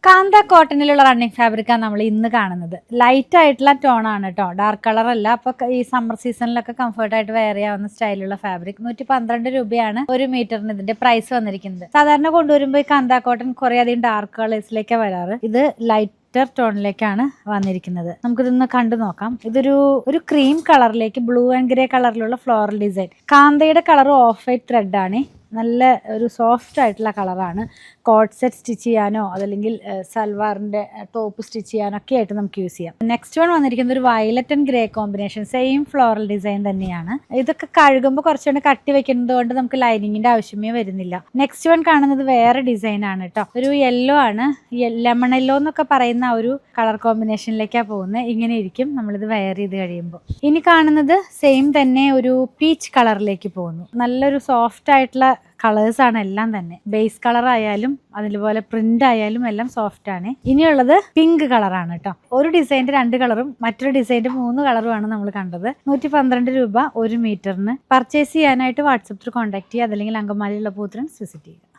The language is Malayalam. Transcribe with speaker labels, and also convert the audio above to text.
Speaker 1: കാന്ത കോട്ടണിലുള്ള റണ്ണിങ് ഫാബ്രിക്കാണ് നമ്മൾ ഇന്ന് കാണുന്നത്. ലൈറ്റ് ആയിട്ടുള്ള ടോൺ ആണ് കേട്ടോ, ഡാർക്ക് കളർ അല്ല. അപ്പൊ ഈ സമ്മർ സീസണിലൊക്കെ കംഫർട്ടായിട്ട് വെയർ ചെയ്യാവുന്ന സ്റ്റൈലുള്ള ഫാബ്രിക്. 112 രൂപയാണ് ഒരു മീറ്ററിന് ഇതിന്റെ പ്രൈസ് വന്നിരിക്കുന്നത്. സാധാരണ കൊണ്ടുവരുമ്പോൾ ഈ കാന്ത കോട്ടൺ കുറെ അധികം ഡാർക്ക് കളേഴ്സിലേക്കാണ് വരാറ്. ഇത് ലൈറ്റ് ടോണിലേക്കാണ് വന്നിരിക്കുന്നത്. നമുക്കിതൊന്ന് കണ്ടു നോക്കാം. ഇതൊരു ക്രീം കളറിലേക്ക് ബ്ലൂ ആൻഡ് ഗ്രേ കളറിലുള്ള ഫ്ലോറൽ ഡിസൈൻ. കാന്തയുടെ കളർ ഓഫ് വൈറ്റ് ത്രെഡ് ആണ്. നല്ല ഒരു സോഫ്റ്റ് ആയിട്ടുള്ള കളറാണ്. കോട്ട് സെറ്റ് സ്റ്റിച്ച് ചെയ്യാനോ അതല്ലെങ്കിൽ സൽവാറിന്റെ ടോപ്പ് സ്റ്റിച്ച് ചെയ്യാനോ ഒക്കെ ആയിട്ട് നമുക്ക് യൂസ് ചെയ്യാം. നെക്സ്റ്റ് വൺ വന്നിരിക്കുന്നത് ഒരു violet and grey combination, same floral design തന്നെയാണ്. ഇതൊക്കെ കഴുകുമ്പോൾ കുറച്ചുകൂടെ കട്ടി വെക്കുന്നത് കൊണ്ട് നമുക്ക് ലൈനിങ്ങിന്റെ ആവശ്യമേ വരുന്നില്ല. നെക്സ്റ്റ് വൺ കാണുന്നത് വേറെ ഡിസൈൻ ആണ് കേട്ടോ. ഒരു യെല്ലോ ആണ്, ലെമൺ യെല്ലോ എന്നൊക്കെ പറയുന്ന ഒരു കളർ കോമ്പിനേഷനിലേക്കാണ് പോകുന്നത്. ഇങ്ങനെ ഇരിക്കും നമ്മളിത് വെയർ ചെയ്ത് കഴിയുമ്പോൾ. ഇനി കാണുന്നത് സെയിം തന്നെ ഒരു പീച്ച് കളറിലേക്ക് പോകുന്നു. നല്ലൊരു സോഫ്റ്റ് ആയിട്ടുള്ള കളേഴ്സ് ആണ് എല്ലാം തന്നെ. ബേസ് കളർ ആയാലും അതുപോലെ പ്രിന്റ് ആയാലും എല്ലാം സോഫ്റ്റ് ആണ്. ഇനിയുള്ളത് പിങ്ക് കളറാണ് കേട്ടോ. ഒരു ഡിസൈൻ്റെ 2 കളറും മറ്റൊരു ഡിസൈൻ്റെ 3 കളറുമാണ് നമ്മൾ കണ്ടത്. 112 രൂപ ഒരു മീറ്ററിന്. പർച്ചേസ് ചെയ്യാനായിട്ട് വാട്സപ്പിൽ കോൺടാക്ട് ചെയ്യുക, അതല്ലെങ്കിൽ അങ്കമാലിയുള്ള പൂത്രൻസ് വിസിറ്റ് ചെയ്യുക.